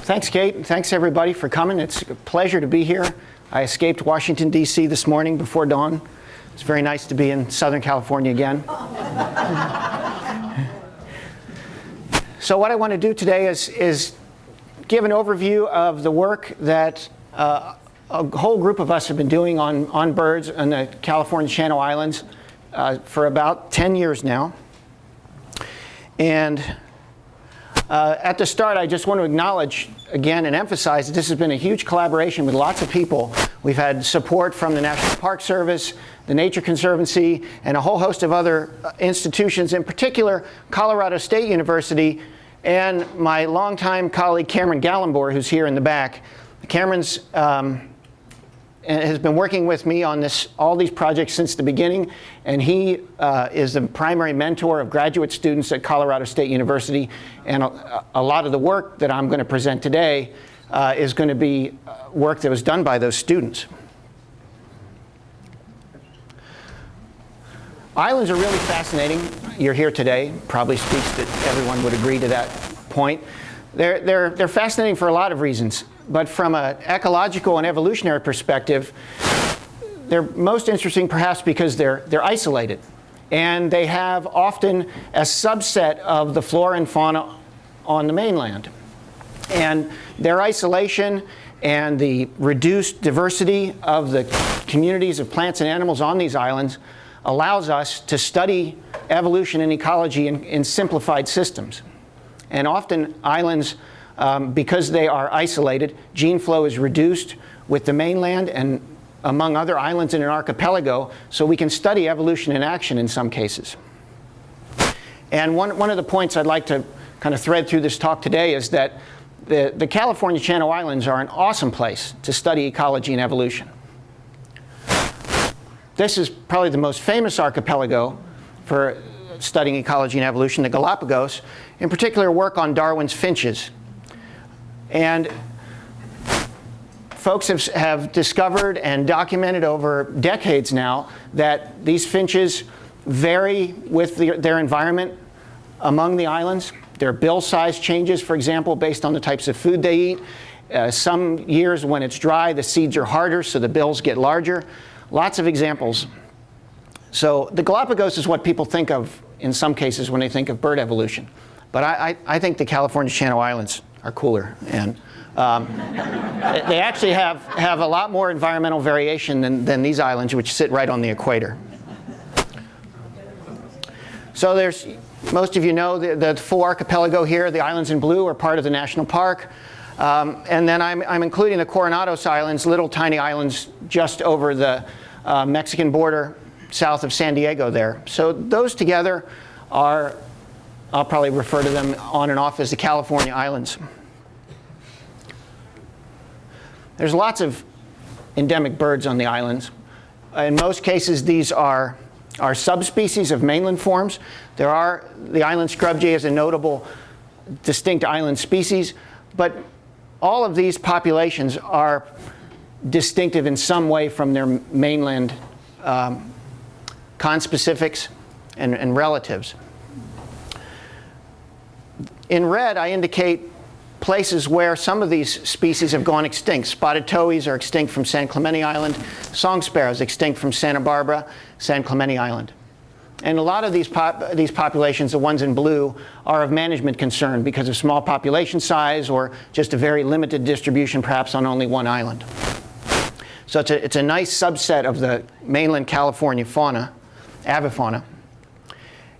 Thanks, Kate. Thanks, everybody, for coming. It's a pleasure to be here. I escaped Washington, D.C. this morning before dawn. It's very nice to be in Southern California again. So what I want to do today is give an overview of the work that a whole group of us have been doing on birds on the California Channel Islands for about 10 years now. And at the start, I just want to acknowledge again and emphasize that this has been a huge collaboration with lots of people. We've had support from the National Park Service, the Nature Conservancy, and a whole host of other institutions, in particular Colorado State University and my longtime colleague Cameron Gallenbohr, who's here in the back. Cameron's has been working with me on all these projects since the beginning, and he is the primary mentor of graduate students at Colorado State University, and a lot of the work that I'm going to present today is going to be work that was done by those students. Islands are really fascinating. You're here today, probably speaks that everyone would agree to that point. They're fascinating for a lot of reasons. But from an ecological and evolutionary perspective, they're most interesting perhaps because they're isolated. And they have often a subset of the flora and fauna on the mainland. And their isolation and the reduced diversity of the communities of plants and animals on these islands allows us to study evolution and ecology in simplified systems. And often islands, because they are isolated, gene flow is reduced with the mainland and among other islands in an archipelago, so we can study evolution in action in some cases. And one of the points I'd like to kind of thread through this talk today is that the California Channel Islands are an awesome place to study ecology and evolution. This is probably the most famous archipelago for studying ecology and evolution, the Galapagos, in particular work on Darwin's finches. And folks have discovered and documented over decades now that these finches vary with their environment among the islands. Their bill size changes, for example, based on the types of food they eat. Some years when it's dry, the seeds are harder, so the bills get larger. Lots of examples. So the Galapagos is what people think of in some cases when they think of bird evolution. But I think the California Channel Islands are cooler, and they actually have a lot more environmental variation than these islands, which sit right on the equator. So there's, most of you know, the full archipelago here. The islands in blue are part of the national park. And then I'm including the Coronados Islands, little tiny islands just over the Mexican border south of San Diego there. So those together are, I'll probably refer to them on and off as the California Islands. There's lots of endemic birds on the islands. In most cases, these are subspecies of mainland forms. The island scrubjay is a notable distinct island species, but all of these populations are distinctive in some way from their mainland conspecifics and relatives. In red, I indicate places where some of these species have gone extinct. Spotted towhees are extinct from San Clemente Island. Song sparrows extinct from Santa Barbara, San Clemente Island. And a lot of these populations, the ones in blue, are of management concern because of small population size or just a very limited distribution, perhaps on only one island. So it's a nice subset of the mainland California fauna, avifauna.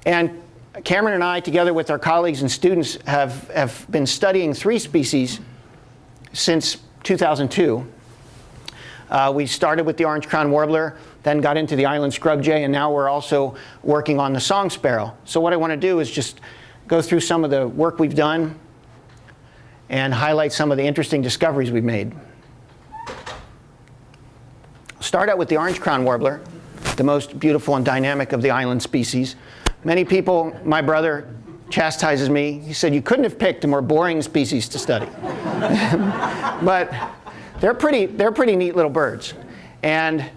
And Cameron and I, together with our colleagues and students, have been studying 3 species since 2002. We started with the orange-crowned warbler, then got into the island scrubjay, and now we're also working on the song sparrow. So what I want to do is just go through some of the work we've done and highlight some of the interesting discoveries we've made. start out with the orange-crowned warbler, the most beautiful and dynamic of the island species. Many people, my brother chastises me. He said, you couldn't have picked a more boring species to study. But they're pretty neat little birds. And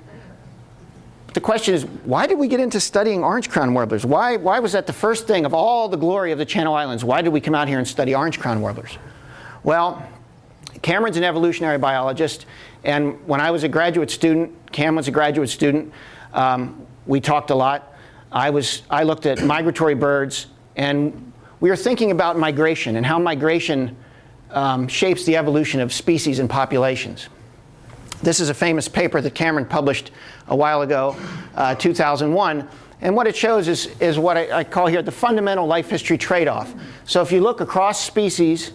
the question is, why did we get into studying orange-crowned warblers? Why was that the first thing of all the glory of the Channel Islands? Why did we come out here and study orange-crowned warblers? Well, Cameron's an evolutionary biologist, and when I was a graduate student, Cam was a graduate student, we talked a lot. I looked at migratory birds, and we were thinking about migration and how migration shapes the evolution of species and populations. This is a famous paper that Cameron published a while ago, 2001. And what it shows is what I call here the fundamental life history trade-off. So if you look across species,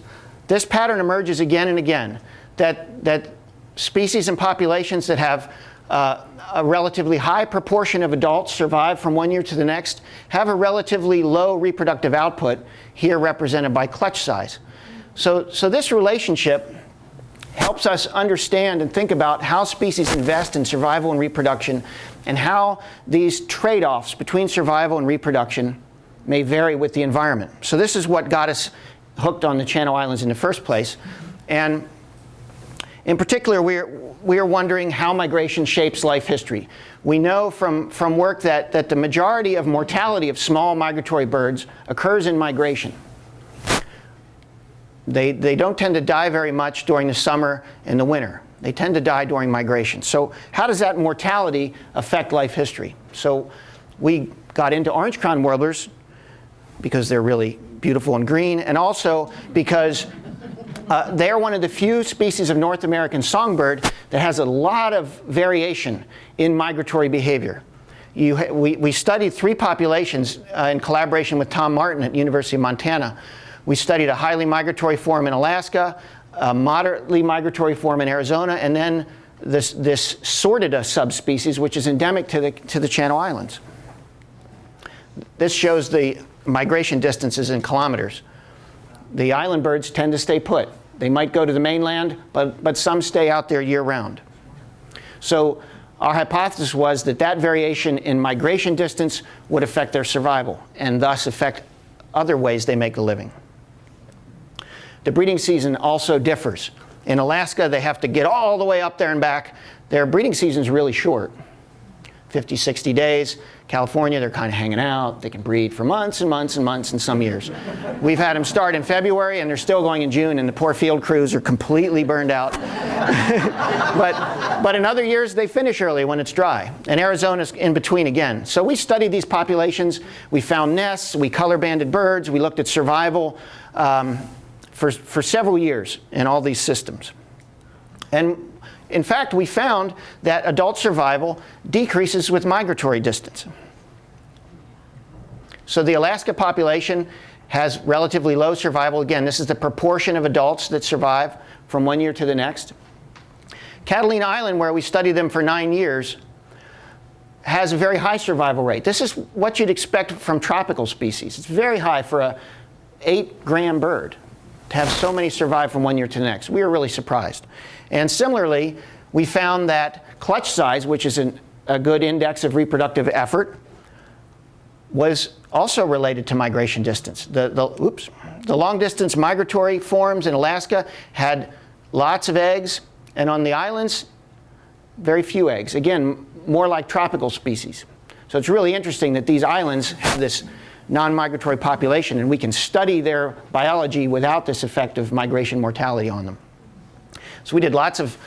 this pattern emerges again and again, that species and populations that have a relatively high proportion of adults survive from one year to the next have a relatively low reproductive output, here represented by clutch size. So this relationship helps us understand and think about how species invest in survival and reproduction, and how these trade-offs between survival and reproduction may vary with the environment. So this is what got us hooked on the Channel Islands in the first place. And in particular, we are wondering how migration shapes life history. We know from work that the majority of mortality of small migratory birds occurs in migration. They don't tend to die very much during the summer and the winter. They tend to die during migration. So how does that mortality affect life history? So we got into orange-crowned warblers because they're really beautiful and green, and also because they are one of the few species of North American songbird that has a lot of variation in migratory behavior. We studied 3 populations in collaboration with Tom Martin at University of Montana. We studied a highly migratory form in Alaska, a moderately migratory form in Arizona, and then this Sordida subspecies, which is endemic to the Channel Islands. This shows the migration distances in kilometers. The island birds tend to stay put. They might go to the mainland, but some stay out there year-round. So our hypothesis was that variation in migration distance would affect their survival, and thus affect other ways they make a living. The breeding season also differs. In Alaska, they have to get all the way up there and back. Their breeding season is really short, 50, 60 days. California, they're kind of hanging out. They can breed for months and months and months and some years. We've had them start in February, and they're still going in June, and the poor field crews are completely burned out. but in other years, they finish early when it's dry. And Arizona's in between again. So we studied these populations. We found nests. We color-banded birds. We looked at survival for several years in all these systems. And in fact, we found that adult survival decreases with migratory distance. So the Alaska population has relatively low survival. Again, this is the proportion of adults that survive from one year to the next. Catalina Island, where we studied them for 9 years, has a very high survival rate. This is what you'd expect from tropical species. It's very high for a 8-gram bird to have so many survive from one year to the next. We were really surprised. And similarly, we found that clutch size, which is a good index of reproductive effort, was also related to migration distance. The long-distance migratory forms in Alaska had lots of eggs, and on the islands, very few eggs. Again, more like tropical species. So it's really interesting that these islands have this non-migratory population, and we can study their biology without this effect of migration mortality on them. So we did lots of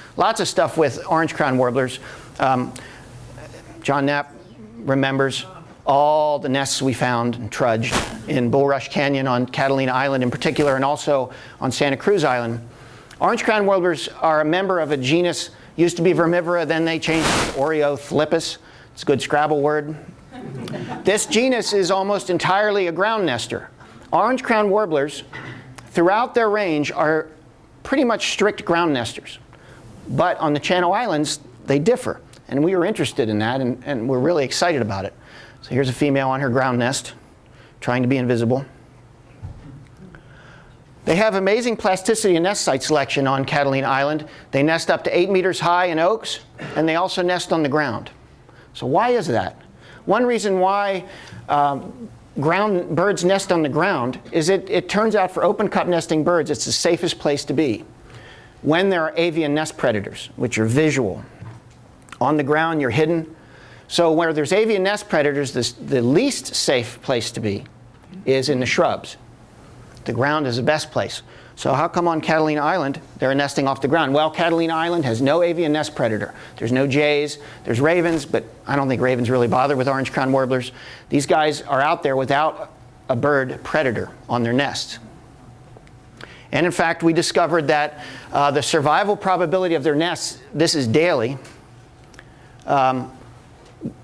stuff with orange-crowned warblers. John Knapp remembers all the nests we found and trudged in Bulrush Canyon on Catalina Island in particular, and also on Santa Cruz Island. Orange-crowned warblers are a member of a genus, used to be vermivora, then they changed it to Oreothlippus. It's a good Scrabble word. This genus is almost entirely a ground nester. Orange-crowned warblers, throughout their range, are pretty much strict ground nesters. But on the Channel Islands, they differ. And we were interested in that, and we're really excited about it. So here's a female on her ground nest, trying to be invisible. They have amazing plasticity and nest site selection on Catalina Island. They nest up to 8 meters high in oaks, and they also nest on the ground. So why is that? One reason why ground birds nest on the ground is it turns out for open cup nesting birds, it's the safest place to be when there are avian nest predators, which are visual. On the ground, you're hidden. So where there's avian nest predators, the least safe place to be is in the shrubs. The ground is the best place. So how come on Catalina Island they're nesting off the ground? Well, Catalina Island has no avian nest predator. There's no jays, there's ravens, but I don't think ravens really bother with orange-crowned warblers. These guys are out there without a bird predator on their nests. And in fact, we discovered that the survival probability of their nests, this is daily,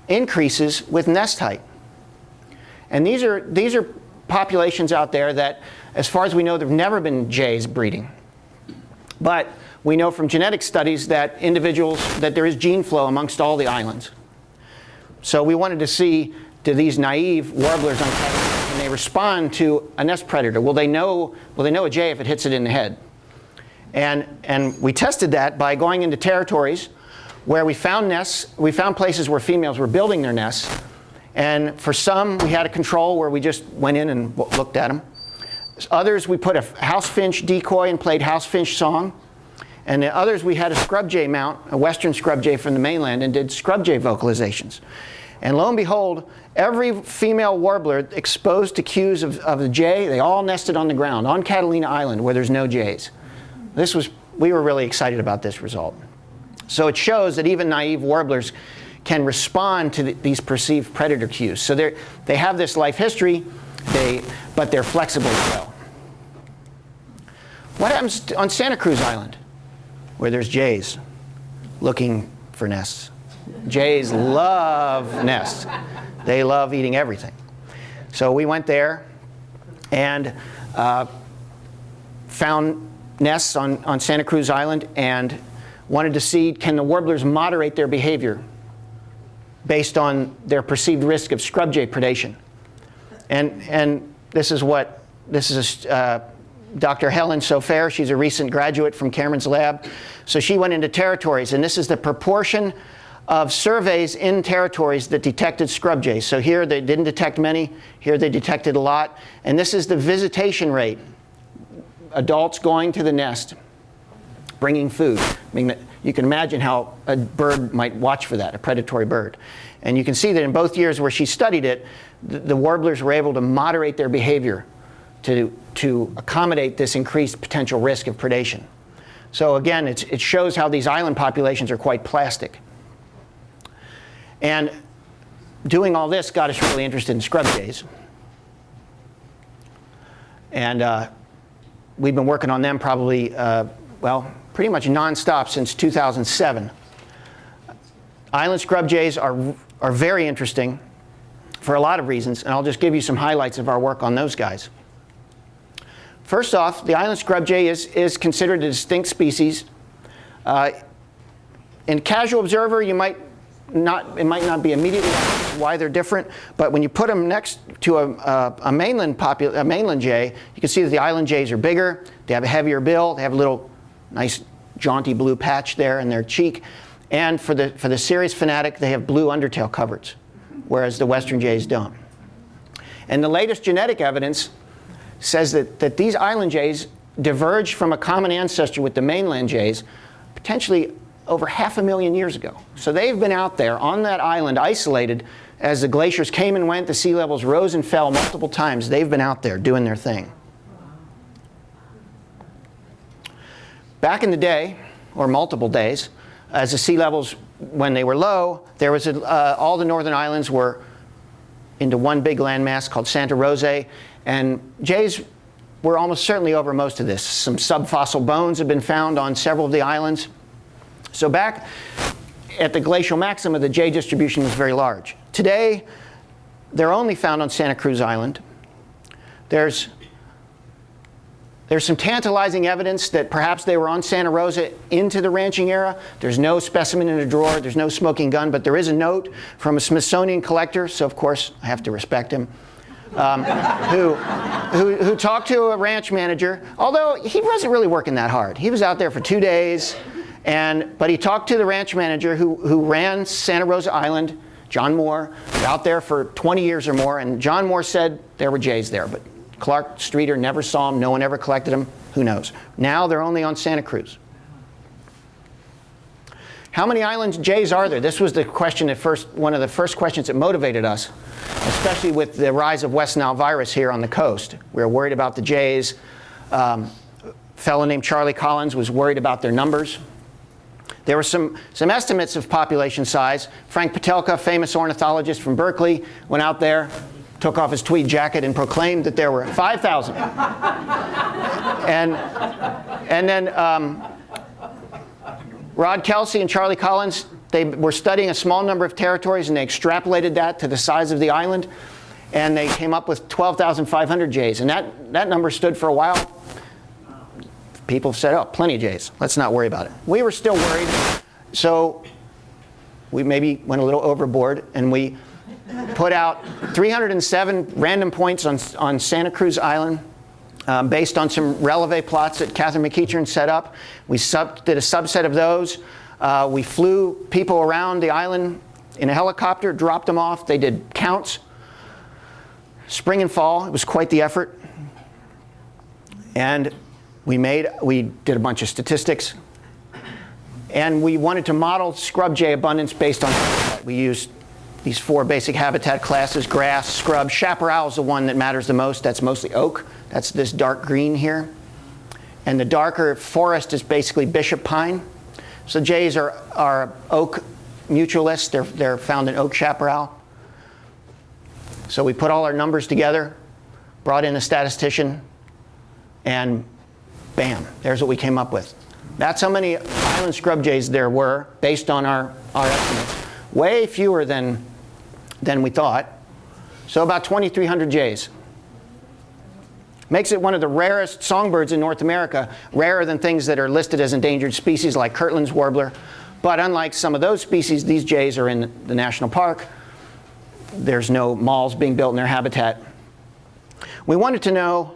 increases with nest height. And these are populations out there that, as far as we know, there have never been jays breeding. But we know from genetic studies that that there is gene flow amongst all the islands. So we wanted to see, do these naïve warblers on Catalina, can they respond to a nest predator? Will they know a jay if it hits it in the head? And we tested that by going into territories where we found nests, we found places where females were building their nests. And for some, we had a control where we just went in and looked at them. Others, we put a house finch decoy and played house finch song. And the others, we had a scrub jay mount, a western scrub jay from the mainland, and did scrub jay vocalizations. And lo and behold, every female warbler exposed to cues of the jay, they all nested on the ground, on Catalina Island, where there's no jays. We were really excited about this result. So it shows that even naïve warblers can respond to these perceived predator cues. So they have this life history, but they're flexible as well. What happens on Santa Cruz Island, where there's jays looking for nests? Jays love nests. They love eating everything. So we went there and found nests on Santa Cruz Island and wanted to see, can the warblers moderate their behavior based on their perceived risk of scrub jay predation. And this is Dr. Helen Sofair. She's a recent graduate from Cameron's lab. So she went into territories, and this is the proportion of surveys in territories that detected scrub jays. So here they didn't detect many, here they detected a lot. And this is the visitation rate. Adults going to the nest, bringing food. I mean, you can imagine how a bird might watch for that, a predatory bird. And you can see that in both years where she studied it, the warblers were able to moderate their behavior to accommodate this increased potential risk of predation. So again, it shows how these island populations are quite plastic. And doing all this got us really interested in scrub jays. And we've been working on them probably, pretty much nonstop since 2007. Island scrub jays are very interesting for a lot of reasons, and I'll just give you some highlights of our work on those guys. First off, the island scrub jay is considered a distinct species. In casual observer, it might not be immediately obvious why they're different, but when you put them next to a mainland jay, you can see that the island jays are bigger, they have a heavier bill, they have a little nice jaunty blue patch there in their cheek, and for the serious fanatic, they have blue undertail coverts, whereas the western jays don't. And the latest genetic evidence says that these island jays diverged from a common ancestor with the mainland jays potentially over 500,000 years ago. So they've been out there on that island isolated as the glaciers came and went, the sea levels rose and fell multiple times. They've been out there doing their thing. Back in the day, or multiple days, as the sea levels, when they were low, there was all the northern islands were into one big landmass called Santa Rosa, and jays were almost certainly over most of this. Some subfossil bones have been found on several of the islands. So back at the glacial maxima, the jay distribution was very large. Today, they're only found on Santa Cruz Island. There's some tantalizing evidence that perhaps they were on Santa Rosa into the ranching era. There's no specimen in a drawer, there's no smoking gun, but there is a note from a Smithsonian collector, so of course I have to respect him, who talked to a ranch manager, although he wasn't really working that hard. He was out there for 2 days, but he talked to the ranch manager who ran Santa Rosa Island, John Moore, out there for 20 years or more, and John Moore said there were jays there, but Clark Streeter never saw them, no one ever collected them, who knows. Now they're only on Santa Cruz. How many island jays are there? This was the question one of the first questions that motivated us, especially with the rise of West Nile virus here on the coast. We were worried about the jays. A fellow named Charlie Collins was worried about their numbers. There were some estimates of population size. Frank Patelka, famous ornithologist from Berkeley, went out there, took off his tweed jacket and proclaimed that there were 5,000. And then Rod Kelsey and Charlie Collins, they were studying a small number of territories, and they extrapolated that to the size of the island, and they came up with 12,500 jays. And that number stood for a while. People said, oh, plenty of jays. Let's not worry about it. We were still worried, so we maybe went a little overboard, and we put out 307 random points on Santa Cruz Island, based on some releve plots that Catherine McEachern set up. We did a subset of those. We flew people around the island in a helicopter, dropped them off. They did counts, spring and fall. It was quite the effort. And we did a bunch of statistics. And we wanted to model scrub jay abundance based on habitat. We used these 4 basic habitat classes: grass, scrub. Chaparral is the one that matters the most. That's mostly oak. That's this dark green here. And the darker forest is basically bishop pine. So jays are oak mutualists. They're found in oak chaparral. So we put all our numbers together, brought in a statistician, and bam, there's what we came up with. That's how many island scrub jays there were based on our estimates. Way fewer than we thought. So about 2,300 jays. Makes it one of the rarest songbirds in North America, rarer than things that are listed as endangered species like Kirtland's warbler. But unlike some of those species, these jays are in the national park. There's no malls being built in their habitat. We wanted to know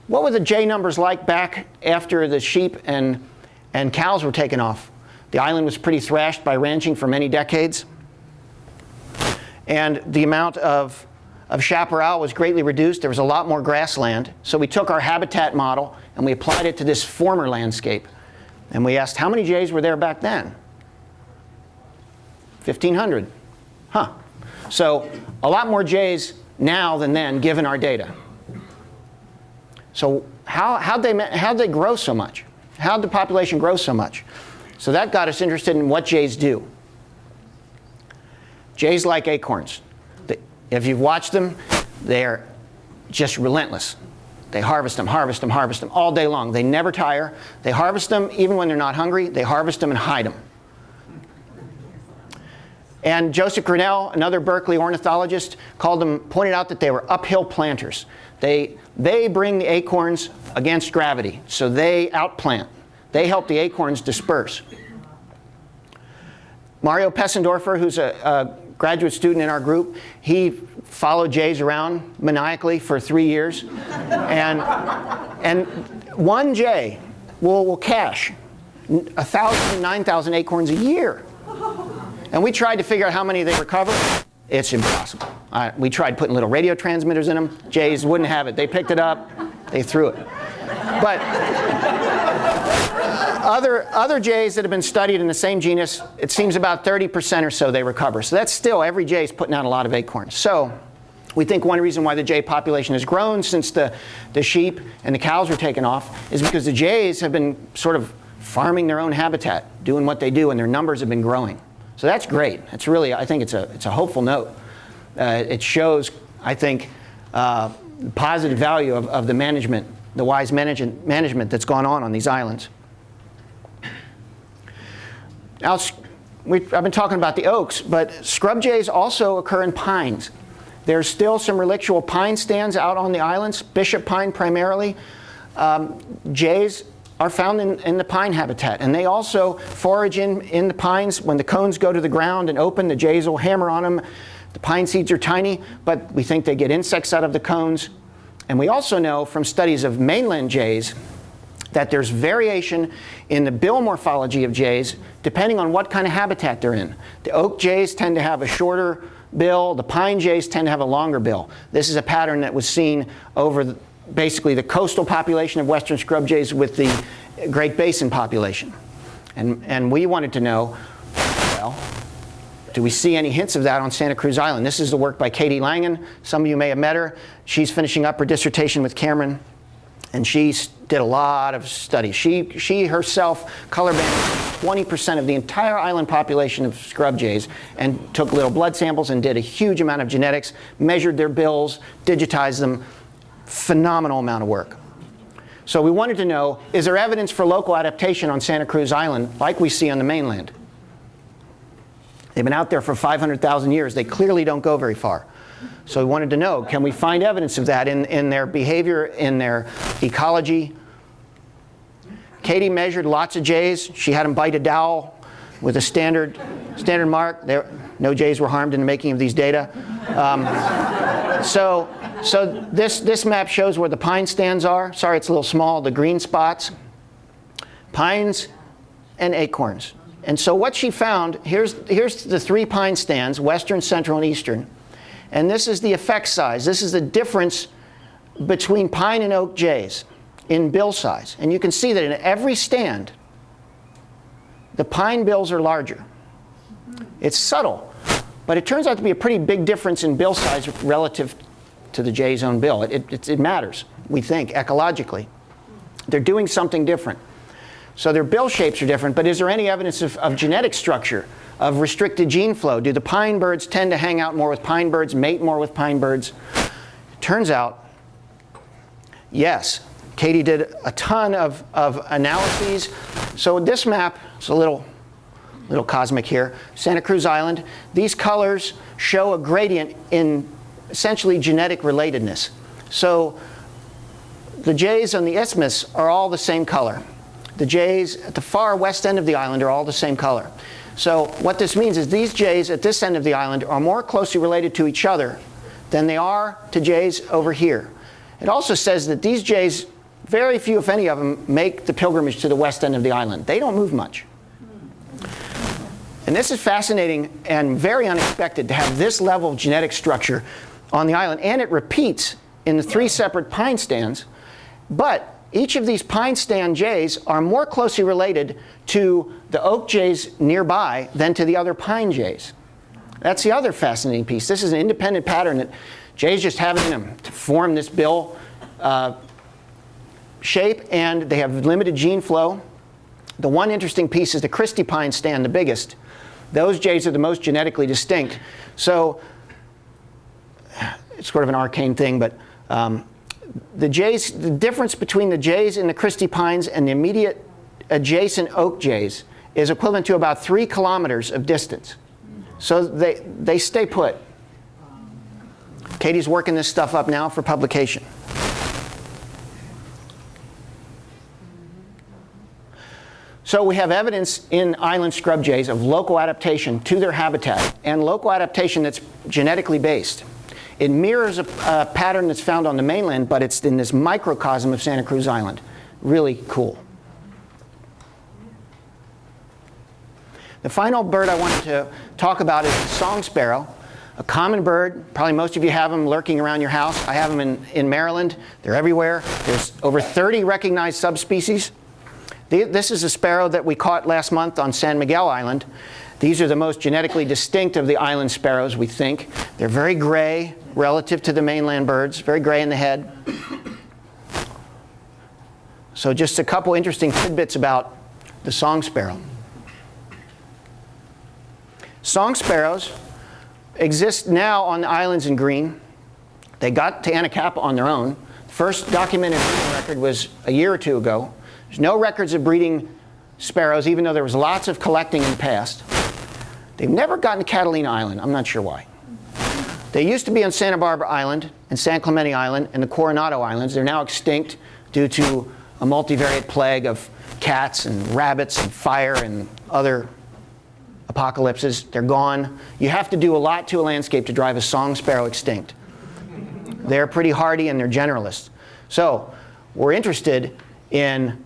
what were the jay numbers like back after the sheep and cows were taken off. The island was pretty thrashed by ranching for many decades. And the amount of chaparral was greatly reduced. There was a lot more grassland. So we took our habitat model and we applied it to this former landscape. And we asked, how many jays were there back then? 1,500. Huh. So a lot more jays now than then, given our data. So how'd they grow so much? How'd the population grow so much? So that got us interested in what jays do. Jays like acorns. If you've watched them, they're just relentless. They harvest them, harvest them, harvest them all day long. They never tire. They harvest them even when they're not hungry. They harvest them and hide them. And Joseph Grinnell, another Berkeley ornithologist, pointed out that they were uphill planters. They bring the acorns against gravity, so they outplant. They help the acorns disperse. Mario Pessendorfer, who's a graduate student in our group, he followed jays around maniacally for 3 years. And one jay will cache 1,000 to 9,000 acorns a year. And we tried to figure out how many they recover. It's impossible. We tried putting little radio transmitters in them. Jays wouldn't have it. They picked it up, they threw it. But other jays that have been studied in the same genus, it seems about 30% or so they recover. So that's still, every jay is putting out a lot of acorns. So we think one reason why the jay population has grown since the sheep and the cows were taken off is because the jays have been sort of farming their own habitat, doing what they do, and their numbers have been growing. So that's great. It's really, I think it's a hopeful note. It shows, I think, positive value of the management, the wise management that's gone on these islands. Now, I've been talking about the oaks, but scrub jays also occur in pines. There's still some relictual pine stands out on the islands, bishop pine primarily. Jays are found in the pine habitat, and they also forage in the pines. When the cones go to the ground and open, the jays will hammer on them The pine seeds are tiny, but we think they get insects out of the cones. And we also know from studies of mainland jays that there's variation in the bill morphology of jays depending on what kind of habitat they're in. The oak jays tend to have a shorter bill. The pine jays tend to have a longer bill. This is a pattern that was seen over basically the coastal population of western scrub jays with the Great Basin population. And we wanted to know, well, do we see any hints of that on Santa Cruz Island? This is the work by Katie Langen. Some of you may have met her. She's finishing up her dissertation with Cameron, and she did a lot of studies. She herself color banded 20% of the entire island population of scrub jays and took little blood samples and did a huge amount of genetics, measured their bills, digitized them. Phenomenal amount of work. So we wanted to know, is there evidence for local adaptation on Santa Cruz Island like we see on the mainland? They've been out there for 500,000 years. They clearly don't go very far. So we wanted to know, can we find evidence of that in their behavior, in their ecology? Katie measured lots of jays. She had them bite a dowel with a standard mark. No jays were harmed in the making of these data. So this map shows where the pine stands are. Sorry, it's a little small, the green spots. Pines and acorns. And so what she found, here's the 3 pine stands, western, central, and eastern. And this is the effect size. This is the difference between pine and oak jays in bill size. And you can see that in every stand, the pine bills are larger. It's subtle, but it turns out to be a pretty big difference in bill size relative to the jay's own bill. It matters, we think, ecologically. They're doing something different. So their bill shapes are different, but is there any evidence of genetic structure, of restricted gene flow? Do the pine birds tend to hang out more with pine birds, mate more with pine birds? Turns out, yes. Katie did a ton of analyses. So this map is a little cosmic here. Santa Cruz Island. These colors show a gradient in essentially genetic relatedness. So the jays on the isthmus are all the same color. The jays at the far west end of the island are all the same color. So what this means is these jays at this end of the island are more closely related to each other than they are to jays over here. It also says that these jays, very few, if any of them, make the pilgrimage to the west end of the island. They don't move much. And this is fascinating and very unexpected to have this level of genetic structure on the island. And it repeats in the 3 separate pine stands. But each of these pine stand jays are more closely related to the oak jays nearby than to the other pine jays. That's the other fascinating piece. This is an independent pattern that jays just have in them to form this bill shape, and they have limited gene flow. The one interesting piece is the Christie pine stand, the biggest. Those jays are the most genetically distinct. So it's sort of an arcane thing, but the difference between the jays in the Christie pines and the immediate adjacent oak jays is equivalent to about 3 kilometers of distance. So they stay put. Katie's working this stuff up now for publication. So we have evidence in island scrub jays of local adaptation to their habitat, and local adaptation that's genetically based. It mirrors a pattern that's found on the mainland, but it's in this microcosm of Santa Cruz Island. Really cool. The final bird I wanted to talk about is the song sparrow, a common bird. Probably most of you have them lurking around your house. I have them in Maryland. They're everywhere. There's over 30 recognized subspecies. This is a sparrow that we caught last month on San Miguel Island. These are the most genetically distinct of the island sparrows, we think. They're very gray relative to the mainland birds, very gray in the head. So just a couple interesting tidbits about the song sparrow. Song sparrows exist now on the islands in green. They got to Anacapa on their own. First documented breeding record was a year or 2 ago. There's no records of breeding sparrows, even though there was lots of collecting in the past. They've never gotten to Catalina Island. I'm not sure why. They used to be on Santa Barbara Island and San Clemente Island and the Coronado Islands. They're now extinct due to a multivariate plague of cats and rabbits and fire and other apocalypses. They're gone. You have to do a lot to a landscape to drive a song sparrow extinct. They're pretty hardy and they're generalists. So we're interested in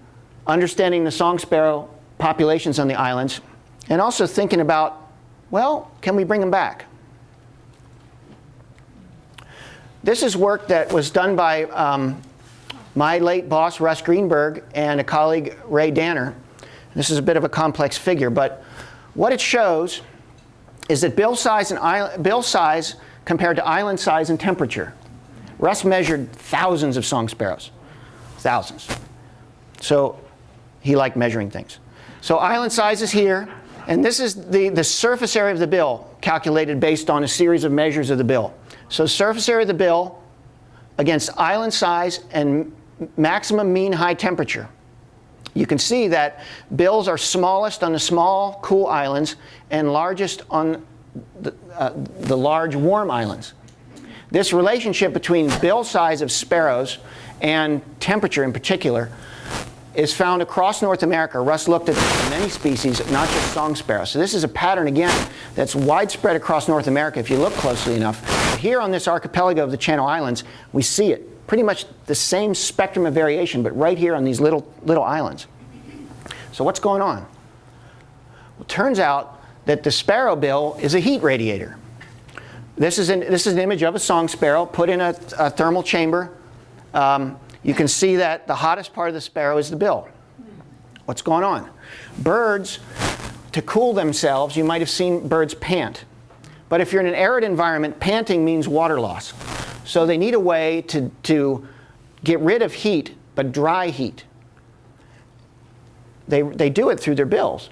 understanding the song sparrow populations on the islands and also thinking about, well, can we bring them back? This is work that was done by my late boss, Russ Greenberg, and a colleague, Ray Danner. This is a bit of a complex figure, but what it shows is that bill size compared to island size and temperature. Russ measured thousands of song sparrows, thousands. So he liked measuring things. So island size is here, and this is the surface area of the bill calculated based on a series of measures of the bill. So surface area of the bill against island size and maximum mean high temperature. You can see that bills are smallest on the small, cool islands and largest on the large, warm islands. This relationship between bill size of sparrows and temperature in particular is found across North America. Russ looked at many species, not just song sparrows. So this is a pattern, again, that's widespread across North America if you look closely enough. But here on this archipelago of the Channel Islands, we see it. Pretty much the same spectrum of variation, but right here on these little islands. So what's going on? Well, it turns out that the sparrow bill is a heat radiator. This is an image of a song sparrow put in a thermal chamber. You can see that the hottest part of the sparrow is the bill. What's going on? Birds, to cool themselves, you might have seen birds pant. But if you're in an arid environment, panting means water loss. So they need a way to get rid of heat, but dry heat. They do it through their bills.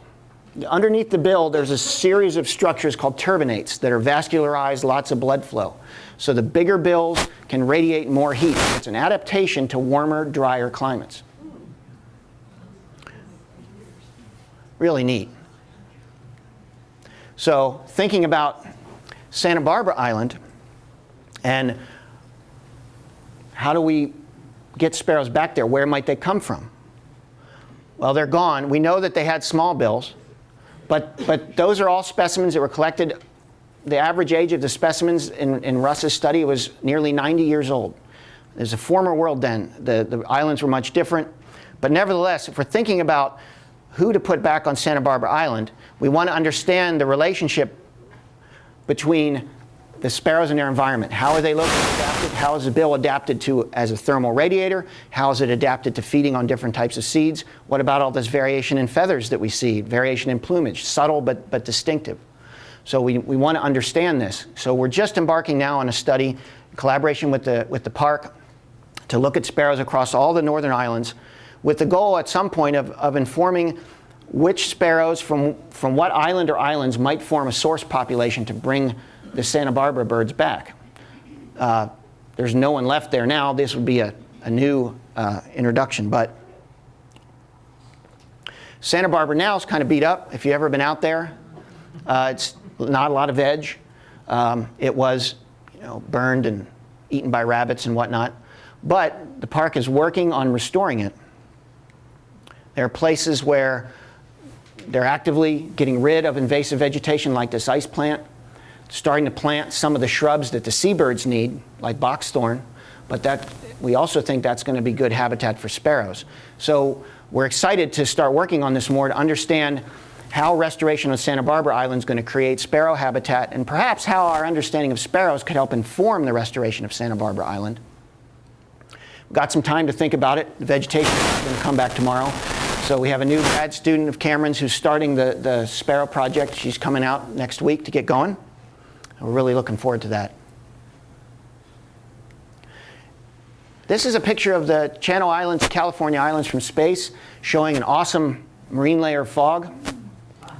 Underneath the bill, there's a series of structures called turbinates that are vascularized, lots of blood flow. So the bigger bills can radiate more heat. It's an adaptation to warmer, drier climates. Really neat. So thinking about Santa Barbara Island and how do we get sparrows back there? Where might they come from? Well, they're gone. We know that they had small bills, but those are all specimens that were collected. The average age of the specimens in Russ's study was nearly 90 years old. There's a former world then. The islands were much different. But nevertheless, if we're thinking about who to put back on Santa Barbara Island, we want to understand the relationship between the sparrows and their environment. How are they locally adapted? How is the bill adapted to as a thermal radiator? How is it adapted to feeding on different types of seeds? What about all this variation in feathers that we see, variation in plumage, subtle but distinctive? So we want to understand this. So we're just embarking now on a study in collaboration with the park to look at sparrows across all the northern islands with the goal at some point of informing which sparrows from what island or islands might form a source population to bring the Santa Barbara birds back. There's no one left there now. This would be a new introduction. But Santa Barbara now is kind of beat up. If you've ever been out there, it's not a lot of veg. It was, burned and eaten by rabbits and whatnot. But the park is working on restoring it. There are places where they're actively getting rid of invasive vegetation like this ice plant, starting to plant some of the shrubs that the seabirds need, like boxthorn, but we also think that's going to be good habitat for sparrows. So we're excited to start working on this more to understand how restoration of Santa Barbara Island is going to create sparrow habitat, and perhaps how our understanding of sparrows could help inform the restoration of Santa Barbara Island. We've got some time to think about it. The vegetation is going to come back tomorrow. So we have a new grad student of Cameron's who's starting the Sparrow project. She's coming out next week to get going. We're really looking forward to that. This is a picture of the Channel Islands, California Islands from space, showing an awesome marine layer of fog.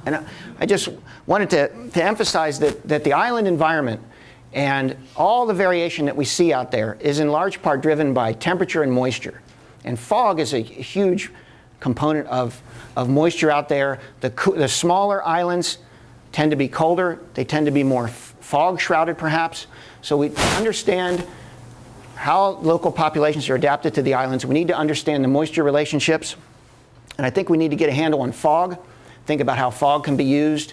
And I just wanted to emphasize that the island environment and all the variation that we see out there is in large part driven by temperature and moisture. And fog is a huge component of moisture out there. The smaller islands tend to be colder. They tend to be more fog shrouded perhaps. So we understand how local populations are adapted to the islands. We need to understand the moisture relationships. And I think we need to get a handle on fog, think about how fog can be used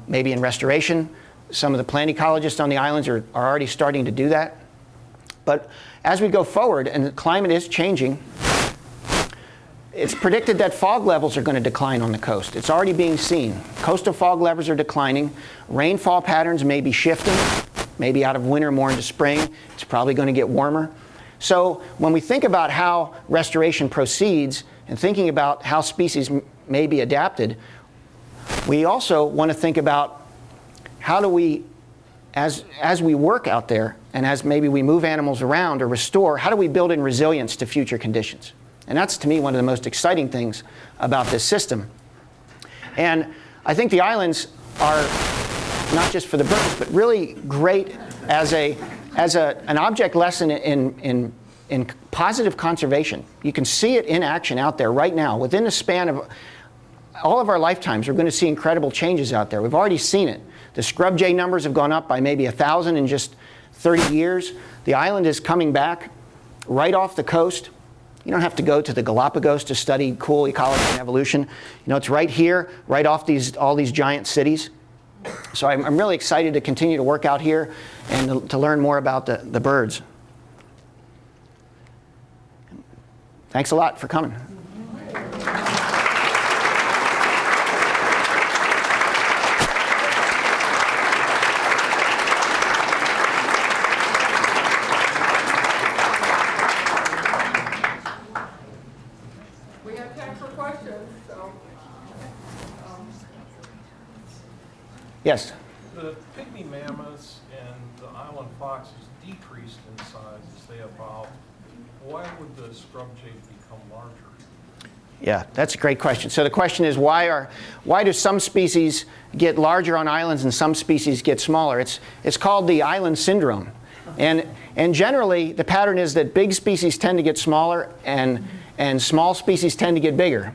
maybe in restoration. Some of the plant ecologists on the islands are already starting to do that. But as we go forward, and the climate is changing, it's predicted that fog levels are going to decline on the coast. It's already being seen. Coastal fog levels are declining. Rainfall patterns may be shifting, maybe out of winter more into spring. It's probably going to get warmer. So when we think about how restoration proceeds and thinking about how species may be adapted, we also want to think about how do we, as we work out there and as maybe we move animals around or restore, how do we build in resilience to future conditions? And that's, to me, one of the most exciting things about this system. And I think the islands are, not just for the birds, but really great as an object lesson in positive conservation. You can see it in action out there right now. Within the span of all of our lifetimes, we're going to see incredible changes out there. We've already seen it. The scrub jay numbers have gone up by maybe 1,000 in just 30 years. The island is coming back right off the coast. You don't have to go to the Galapagos to study cool ecology and evolution. You know, it's right here, right off all these giant cities. So I'm really excited to continue to work out here and to learn more about the birds. Thanks a lot for coming. Yes? The pygmy mammoths and the island foxes decreased in size as they evolved. Why would the scrub jays become larger? Yeah, that's a great question. So the question is, why do some species get larger on islands and some species get smaller? It's called the island syndrome. And generally, the pattern is that big species tend to get smaller and small species tend to get bigger.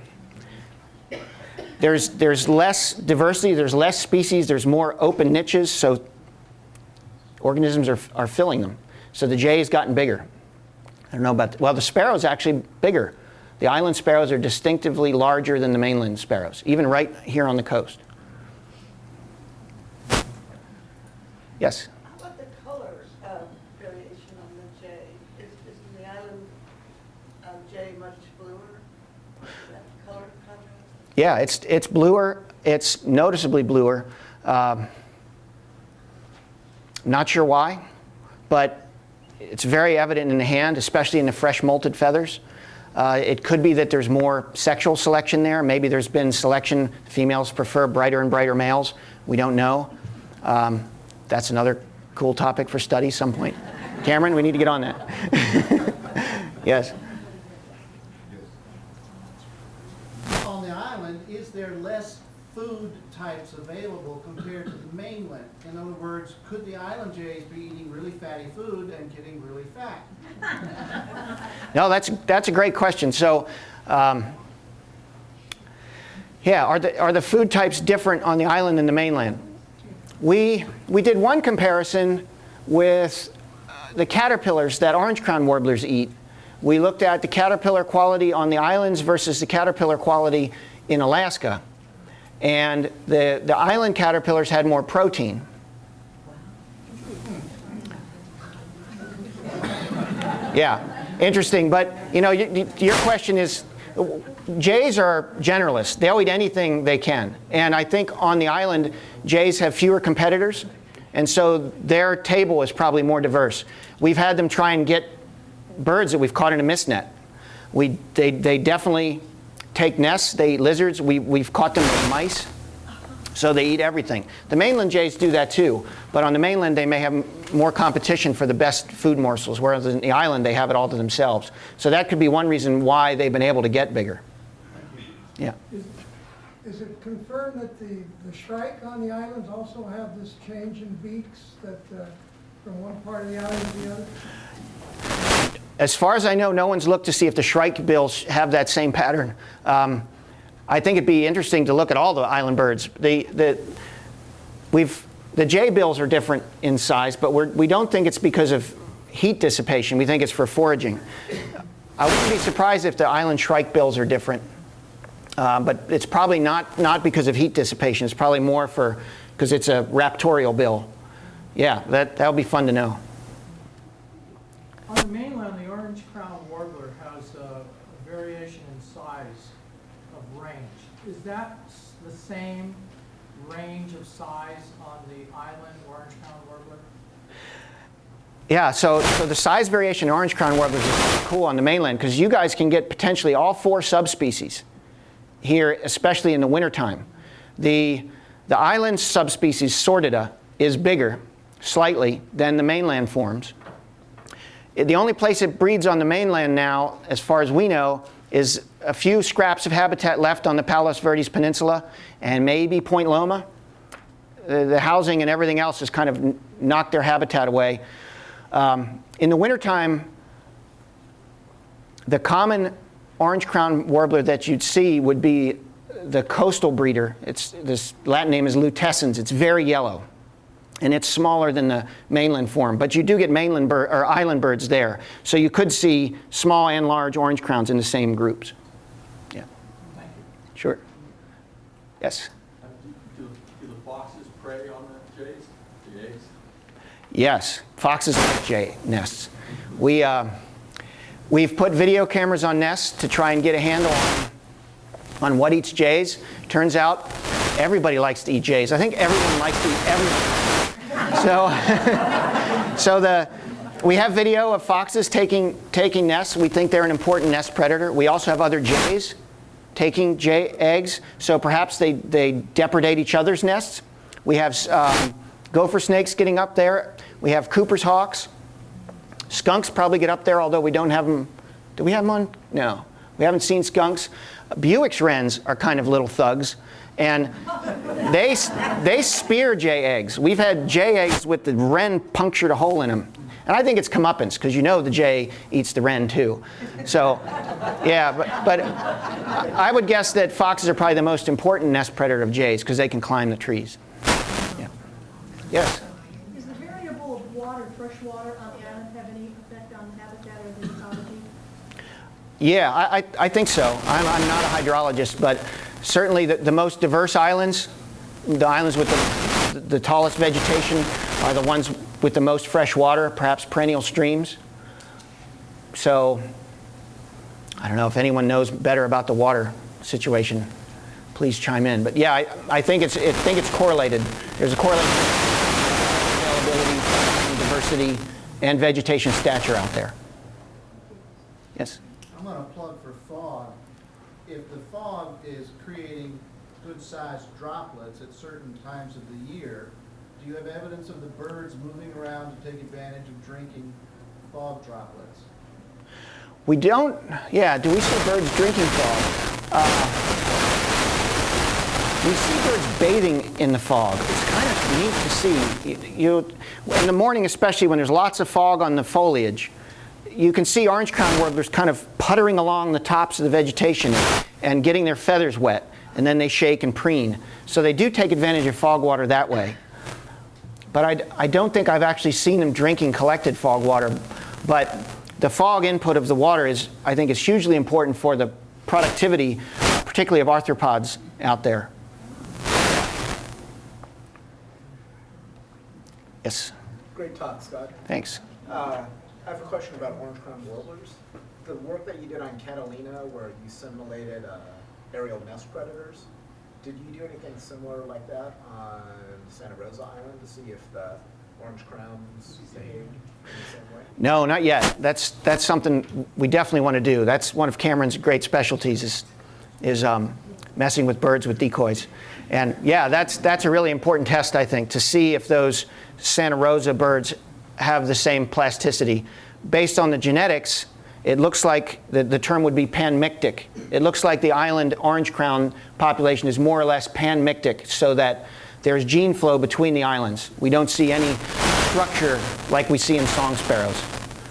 There's less diversity, there's less species, there's more open niches, so organisms are filling them. So the jay has gotten bigger. I don't know about well, the sparrow's actually bigger. The island sparrows are distinctively larger than the mainland sparrows, even right here on the coast. Yes? How about the color variation on the jay? Is the island jay much bluer? Is that color contrast? Yeah, it's bluer. It's noticeably bluer. Not sure why, but it's very evident in the hand, especially in the fresh molted feathers. It could be that there's more sexual selection there. Maybe there's been selection. Females prefer brighter and brighter males. We don't know. That's another cool topic for study some point. Cameron, we need to get on that. Yes. On the island, is there less food types available compared to the mainland? In other words, could the island jays be eating really fatty food and getting really fat? No, that's a great question. So, yeah, are the food types different on the island than the mainland? We did one comparison with the caterpillars that orange-crowned warblers eat. We looked at the caterpillar quality on the islands versus the caterpillar quality in Alaska. And the island caterpillars had more protein. Yeah, interesting. But you know, your question is, jays are generalists. They'll eat anything they can. And I think on the island, jays have fewer competitors, and so their table is probably more diverse. We've had them try and get birds that we've caught in a mist net. They definitely take nests. They eat lizards. We've caught them with mice. So they eat everything. The mainland jays do that too, but on the mainland they may have more competition for the best food morsels, whereas in the island they have it all to themselves. So that could be one reason why they've been able to get bigger. Yeah. Is it confirmed that the shrike on the islands also have this change in beaks that from one part of the island to the other? As far as I know, no one's looked to see if the shrike bills have that same pattern. I think it'd be interesting to look at all the island birds. The jay bills are different in size, but we don't think it's because of heat dissipation. We think it's for foraging. I wouldn't be surprised if the island shrike bills are different. But it's probably not because of heat dissipation. It's probably more because it's a raptorial bill. Yeah, that'll be fun to know. On the mainland, the orange-crowned warbler has a variation in size of range. Is that the same range of size on the island orange-crowned warbler? Yeah, so the size variation in orange-crowned warblers is cool on the mainland because you guys can get potentially all 4 subspecies here, especially in the wintertime. The island subspecies Sordida is bigger, slightly, than the mainland forms. The only place it breeds on the mainland now, as far as we know, is a few scraps of habitat left on the Palos Verdes Peninsula and maybe Point Loma. The housing and everything else has kind of knocked their habitat away. In the wintertime, the common orange-crowned warbler that you'd see would be the coastal breeder. This Latin name is lutescens. It's very yellow, and it's smaller than the mainland form. But you do get mainland or island birds there, so you could see small and large orange crowns in the same groups. Yeah. Thank you. Sure. Yes. Do the foxes prey on the jays, the eggs? Yes, foxes like jay nests. We've put video cameras on nests to try and get a handle on what eats jays. Turns out everybody likes to eat jays. I think everyone likes to eat everything. So we have video of foxes taking nests. We think they're an important nest predator. We also have other jays taking jay eggs. So perhaps they depredate each other's nests. We have gopher snakes getting up there. We have Cooper's hawks. Skunks probably get up there, although we don't have them. Do we have them on? No. We haven't seen skunks. Buick's wrens are kind of little thugs, and they spear jay eggs. We've had jay eggs with the wren punctured a hole in them. And I think it's comeuppance, because you know the jay eats the wren too. So, yeah, but I would guess that foxes are probably the most important nest predator of jays, because they can climb the trees. Yeah. Yes? Is the variable of water, fresh water on the island have any effect on the habitat or the ecology? Yeah, I think so. I'm not a hydrologist, but certainly the most diverse islands, the islands with the tallest vegetation, are the ones with the most fresh water, perhaps perennial streams. So I don't know if anyone knows better about the water situation. Please chime in. But yeah, I think it's correlated. There's a correlation between availability, and diversity, and vegetation stature out there. Yes? I'm going to plug for fog. If the fog is creating good-sized droplets at certain times of the year, do you have evidence of the birds moving around to take advantage of drinking fog droplets? We don't, yeah, do we see birds drinking fog? We see birds bathing in the fog. It's kind of neat to see. In the morning, especially when there's lots of fog on the foliage, you can see orange-crowned warblers kind of puttering along the tops of the vegetation and getting their feathers wet, and then they shake and preen. So they do take advantage of fog water that way. But I don't think I've actually seen them drinking collected fog water. But the fog input of the water I think is hugely important for the productivity, particularly of arthropods out there. Yes? Great talk, Scott. Thanks. I have a question about orange-crowned warblers. The work that you did on Catalina, where you simulated aerial nest predators, did you do anything similar like that on Santa Rosa Island to see if the orange crowns behaved in the same way? No, not yet. That's something we definitely want to do. That's one of Cameron's great specialties is messing with birds with decoys. And yeah, that's a really important test, I think, to see if those Santa Rosa birds have the same plasticity. Based on the genetics, it looks like the term would be panmictic. It looks like the island orange crown population is more or less panmictic, so that there's gene flow between the islands. We don't see any structure like we see in song sparrows.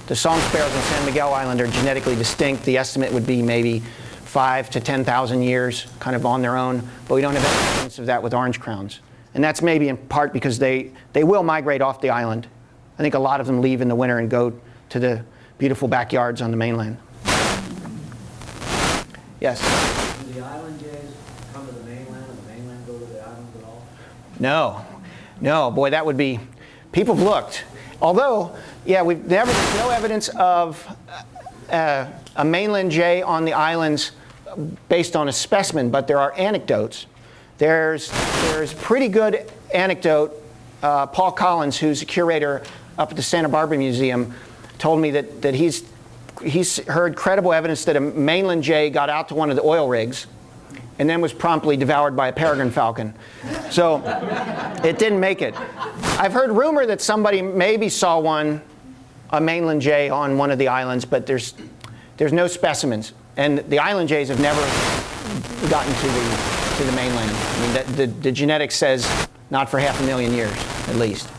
The song sparrows on San Miguel Island are genetically distinct. The estimate would be maybe 5,000 to 10,000 years, kind of on their own, but we don't have any evidence of that with orange crowns. And that's maybe in part because they will migrate off the island. I think a lot of them leave in the winter and go to the beautiful backyards on the mainland. Yes? Do the island jays come to the mainland and the mainland go to the islands at all? No, boy, that would be, people have looked. Although, yeah, there's no evidence of a mainland jay on the islands based on a specimen, but there are anecdotes. There's pretty good anecdote. Paul Collins, who's a curator up at the Santa Barbara Museum, told me that he's heard credible evidence that a mainland jay got out to one of the oil rigs and then was promptly devoured by a peregrine falcon. So it didn't make it. I've heard rumor that somebody maybe saw a mainland jay on one of the islands, but there's no specimens. And the island jays have never gotten to the mainland. I mean, the genetics says not for 500,000 years, at least.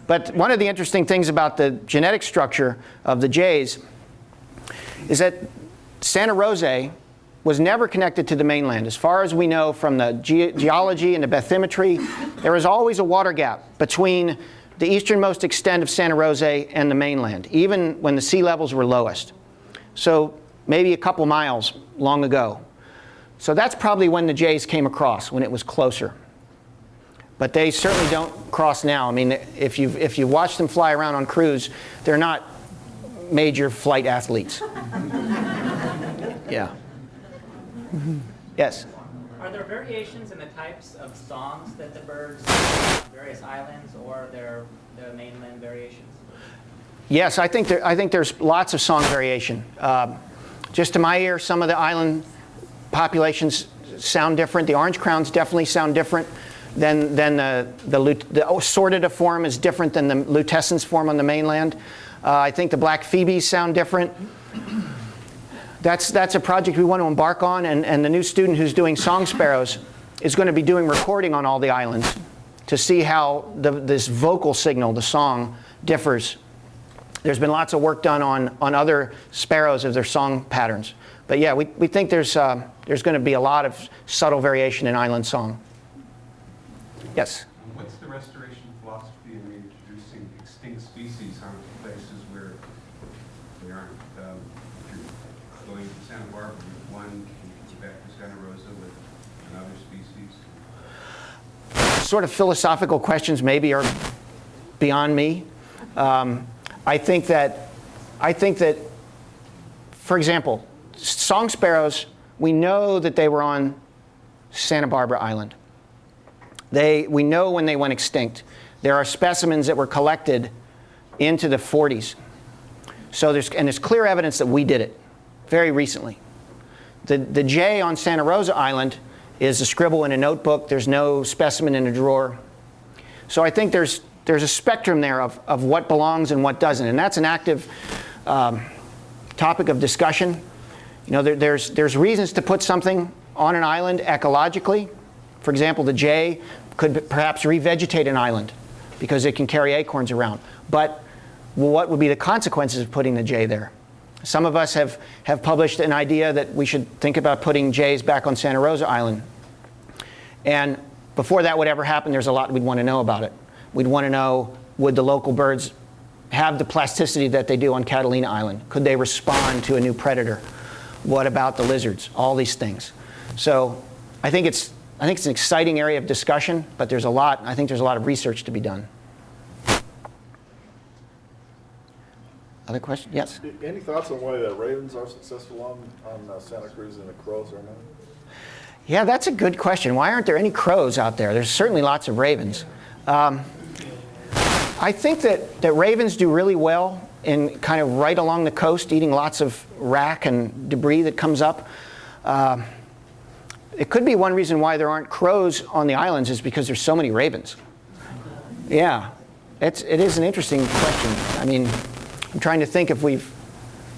But one of the interesting things about the genetic structure of the jays is that Santa Rosa was never connected to the mainland. As far as we know from the geology and the bathymetry, there was always a water gap between the easternmost extent of Santa Rosa and the mainland, even when the sea levels were lowest. So maybe a couple miles long ago. So that's probably when the jays came across, when it was closer. But they certainly don't cross now. I mean, if you watch them fly around on cruise, they're not major flight athletes. Yeah. Yes? Are there variations in the types of songs that the birds sing on various islands, or the mainland variations? Yes, I think there's lots of song variation. Just to my ear, some of the island populations sound different. The orange crowns definitely sound different than the sortida form is different than the lutescens form on the mainland. I think the black phoebes sound different. That's a project we want to embark on, and the new student who's doing song sparrows is going to be doing recording on all the islands to see how this vocal signal, the song, differs. There's been lots of work done on other sparrows of their song patterns. But yeah, we think there's going to be a lot of subtle variation in island song. Yes? What's the restoration philosophy in reintroducing extinct species onto places where they aren't? If you're going to Santa Barbara with one, can you go back to Santa Rosa with another species? Sort of philosophical questions maybe are beyond me. I think that, for example, song sparrows, we know that they were on Santa Barbara Island. We know when they went extinct. There are specimens that were collected into the 40s. So there's clear evidence that we did it very recently. The jay on Santa Rosa Island is a scribble in a notebook. There's no specimen in a drawer. So I think there's a spectrum there of what belongs and what doesn't. And that's an active topic of discussion. You know, there's reasons to put something on an island ecologically. For example, the jay could perhaps revegetate an island because it can carry acorns around. But what would be the consequences of putting the jay there? Some of us have published an idea that we should think about putting jays back on Santa Rosa Island. And before that would ever happen, there's a lot we'd want to know about it. We'd want to know, would the local birds have the plasticity that they do on Catalina Island? Could they respond to a new predator? What about the lizards? All these things. So I think it's an exciting area of discussion, but there's a lot of research to be done. Other question? Yes? Any thoughts on why the ravens are successful on Santa Cruz and the crows are not? Yeah, that's a good question. Why aren't there any crows out there? There's certainly lots of ravens. I think that ravens do really well in kind of right along the coast, eating lots of wrack and debris that comes up. It could be one reason why there aren't crows on the islands is because there's so many ravens. Yeah, it is an interesting question. I mean, I'm trying to think if we've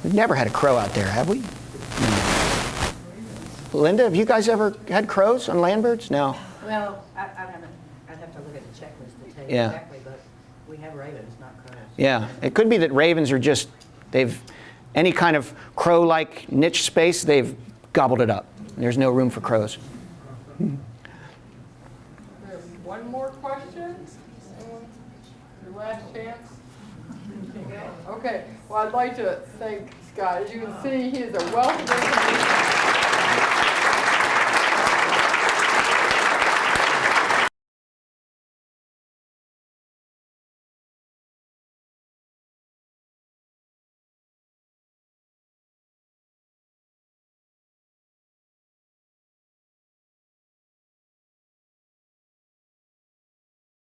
never had a crow out there, have we? No. Linda, have you guys ever had crows on land birds? No. Well, I haven't. I'd have to look at the checklist to tell you Yeah. exactly, but we have ravens, not crows. Yeah, it could be that ravens are just, any kind of crow-like niche space, they've gobbled it up. There's no room for crows. There's one more question? Your last chance? Okay, well, I'd like to thank Scott. As you can see, he is a wealth of information.